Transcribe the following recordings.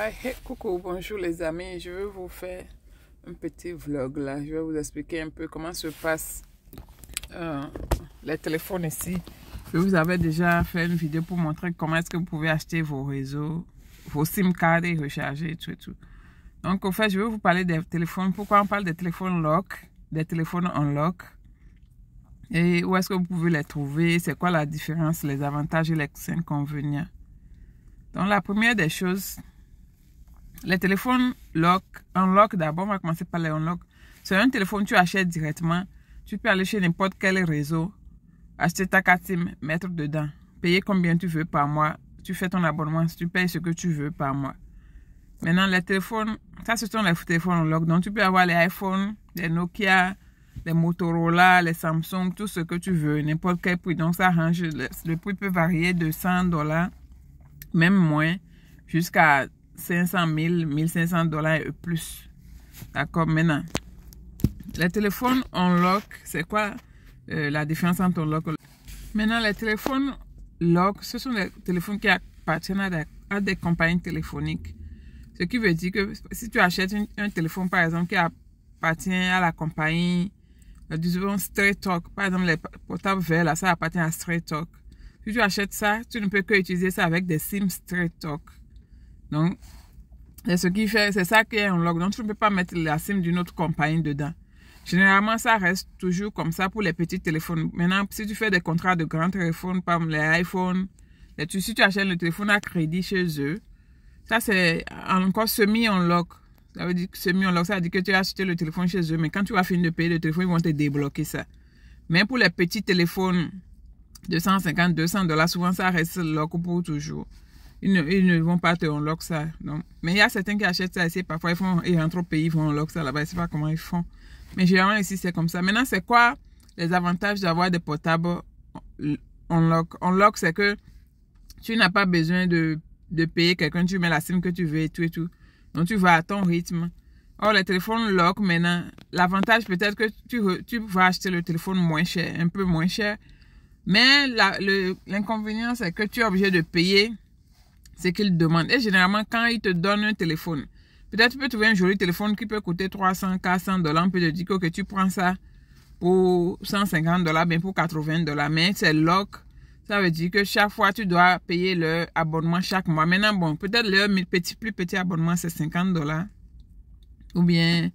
Ouais, hey, coucou, bonjour les amis. Je vais vous faire un petit vlog là. Je vais vous expliquer un peu comment se passent les téléphones ici. Je vous avais déjà fait une vidéo pour montrer comment est-ce que vous pouvez acheter vos réseaux, vos SIM cards et recharger et tout et tout. Donc, au fait, je vais vous parler des téléphones. Pourquoi on parle des téléphones lock, des téléphones unlock et où est-ce que vous pouvez les trouver, c'est quoi la différence, les avantages et les inconvénients. Donc, la première des choses, les téléphones unlock d'abord, on va commencer par les unlock. C'est un téléphone que tu achètes directement. Tu peux aller chez n'importe quel réseau, acheter ta carte SIM, mettre dedans, payer combien tu veux par mois. Tu fais ton abonnement, tu payes ce que tu veux par mois. Maintenant, les téléphones, ça ce sont les téléphones unlock. Donc, tu peux avoir les iPhones, les Nokia, les Motorola, les Samsung, tout ce que tu veux, n'importe quel prix. Donc, ça range, le prix peut varier de $100, même moins, jusqu'à 500 000, 1500 $ et plus. D'accord, maintenant, les téléphones unlock, c'est quoi la différence entre unlock? Maintenant, les téléphones lock, ce sont les téléphones qui appartiennent à des compagnies téléphoniques. Ce qui veut dire que si tu achètes un téléphone, par exemple, qui appartient à la compagnie, disons Straight Talk, par exemple, les portables verts, là, ça appartient à Straight Talk. Si tu achètes ça, tu ne peux que utiliser ça avec des SIM Straight Talk. Donc, c'est ce qui fait, c'est ça qui est unlock. Donc, tu ne peux pas mettre la SIM d'une autre compagnie dedans. Généralement, ça reste toujours comme ça pour les petits téléphones. Maintenant, si tu fais des contrats de grands téléphones, comme les iPhones, si tu achètes le téléphone à crédit chez eux, ça c'est encore semi-unlock. Ça veut dire que semi-unlock, ça veut dire que tu as acheté le téléphone chez eux, mais quand tu vas finir de payer le téléphone, ils vont te débloquer ça. Mais pour les petits téléphones de 150, 200 $, souvent ça reste lock pour toujours. Ils ne vont pas te unlock ça. Non. Mais il y a certains qui achètent ça ici. Parfois, ils rentrent au pays, ils vont unlock ça là-bas. Je ne sais pas comment ils font. Mais généralement, ici, c'est comme ça. Maintenant, c'est quoi les avantages d'avoir des portables unlock? Unlock, c'est que tu n'as pas besoin de payer quelqu'un. Tu mets la SIM que tu veux et tout et tout. Donc, tu vas à ton rythme. Or, les téléphones lock, maintenant, l'avantage peut-être que tu vas acheter le téléphone moins cher, un peu moins cher. Mais l'inconvénient, c'est que tu es obligé de payer ce qu'ils demandent. Et généralement, quand ils te donnent un téléphone, peut-être tu peux trouver un joli téléphone qui peut coûter 300, 400 $. On peut te dire que tu prends ça pour 150 $, bien pour 80 $. Mais c'est lock. Ça veut dire que chaque fois, tu dois payer leur abonnement chaque mois. Maintenant, bon, peut-être leur plus petit abonnement, c'est 50 $. Ou bien,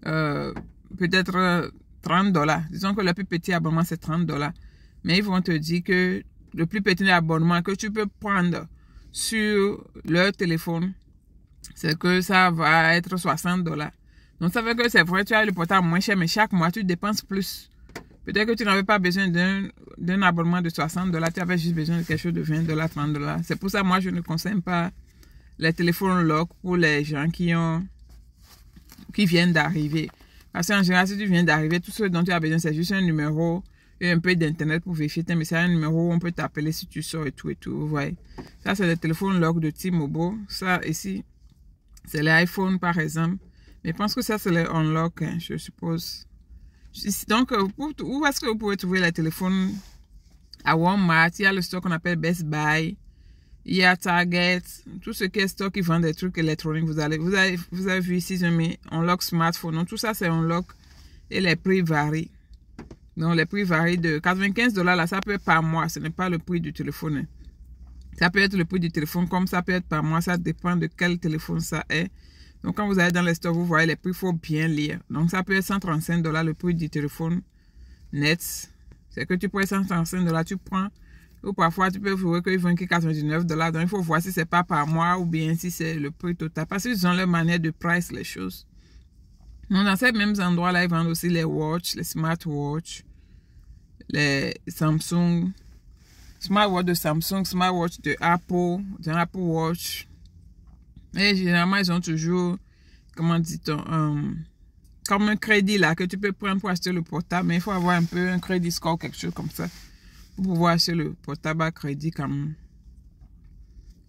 peut-être 30 $. Disons que le plus petit abonnement, c'est 30 $. Mais ils vont te dire que le plus petit abonnement que tu peux prendre sur leur téléphone, c'est que ça va être 60 $. Donc, ça veut dire que c'est vrai, tu as le portable moins cher, mais chaque mois, tu dépenses plus. Peut-être que tu n'avais pas besoin d'un abonnement de 60 $, tu avais juste besoin de quelque chose de 20 $, 30 $. C'est pour ça, moi, je ne conseille pas les téléphones lock pour les gens qui viennent d'arriver. Parce qu'en général, si tu viens d'arriver, tout ce dont tu as besoin, c'est juste un numéro et un peu d'internet pour vérifier tes messages, un numéro où on peut t'appeler si tu sors et tout et tout. Vous voyez. Ça, c'est le téléphone lock de T-Mobile. Ça, ici, c'est l'iPhone, par exemple. Mais je pense que ça, c'est les unlock, hein, je suppose. Donc, où est-ce que vous pouvez trouver les téléphones? À Walmart, il y a le store qu'on appelle Best Buy. Il y a Target. Tout ce qui est store qui vend des trucs électroniques. Vous avez vu ici, j'ai mis unlock smartphone. Donc, tout ça, c'est unlock. Et les prix varient. Donc, les prix varient de 95 $, là, ça peut être par mois. Ce n'est pas le prix du téléphone. Ça peut être le prix du téléphone comme ça peut être par mois. Ça dépend de quel téléphone ça est. Donc, quand vous allez dans les stores, vous voyez les prix, il faut bien lire. Donc, ça peut être 135 $ le prix du téléphone net. C'est que tu prends 135 $, tu prends. Ou parfois, tu peux voir qu'ils vont 99 $. Donc, il faut voir si c'est pas par mois ou bien si c'est le prix total. Parce qu'ils ont leur manière de price les choses. Donc, dans ces mêmes endroits-là, ils vendent aussi les watches, les smartwatches, les Samsung, smartwatch de Samsung, smartwatch de Apple Watch. Et généralement, ils ont toujours, comment dit-on, comme un crédit là que tu peux prendre pour acheter le portable. Mais il faut avoir un peu un crédit score, quelque chose comme ça, pour pouvoir acheter le portable à crédit quand même.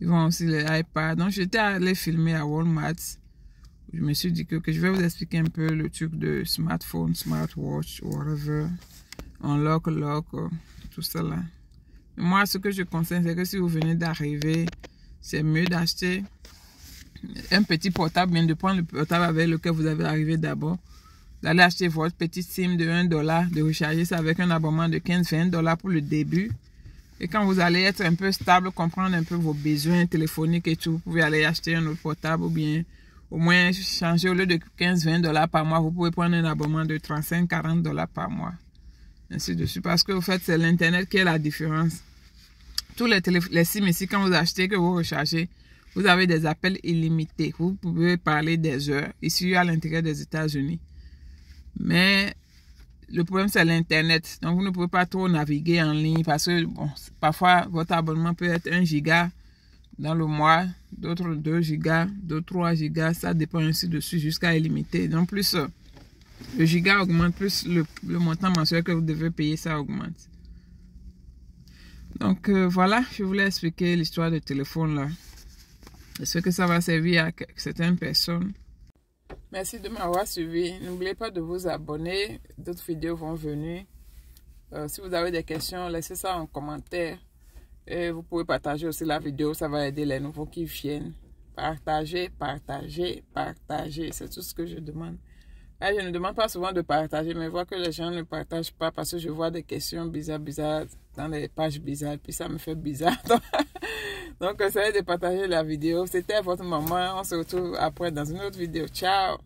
Ils vont aussi les iPads. Donc, j'étais allé filmer à Walmart. Je me suis dit que je vais vous expliquer un peu le truc de smartphone, smartwatch, whatever, unlock, lock, tout ça là. Moi, ce que je conseille, c'est que si vous venez d'arriver, c'est mieux d'acheter un petit portable, bien de prendre le portable avec lequel vous avez arrivé d'abord. Vous allez acheter votre petite SIM de $1, de recharger ça avec un abonnement de 15-20 $ pour le début. Et quand vous allez être un peu stable, comprendre un peu vos besoins téléphoniques et tout, vous pouvez aller acheter un autre portable ou bien au moins changer au lieu de 15-20 $ par mois, vous pouvez prendre un abonnement de 35-40 $ par mois. Ainsi de suite. Parce que au fait, c'est l'Internet qui est la différence. Tous les SIM ici, quand vous achetez, que vous rechargez, vous avez des appels illimités. Vous pouvez parler des heures. Ici, à l'intérieur des États-Unis. Mais le problème, c'est l'Internet. Donc, vous ne pouvez pas trop naviguer en ligne parce que bon, parfois, votre abonnement peut être 1 giga dans le mois, d'autres 2 gigas, d'autres 3 gigas. Ça dépend ainsi de suite jusqu'à illimité. Donc, plus le giga augmente, plus le montant mensuel que vous devez payer, ça augmente. Donc, voilà, je voulais expliquer l'histoire du téléphone là. J'espère que ça va servir à certaines personnes. Merci de m'avoir suivi. N'oubliez pas de vous abonner. D'autres vidéos vont venir. Si vous avez des questions, laissez ça en commentaire. Et vous pouvez partager aussi la vidéo. Ça va aider les nouveaux qui viennent. Partagez, partagez, partagez. C'est tout ce que je demande. Là, je ne demande pas souvent de partager, mais je vois que les gens ne partagent pas parce que je vois des questions bizarres dans les pages bizarres. Puis ça me fait bizarre. Donc, essayez de partager la vidéo. C'était votre maman. On se retrouve après dans une autre vidéo. Ciao!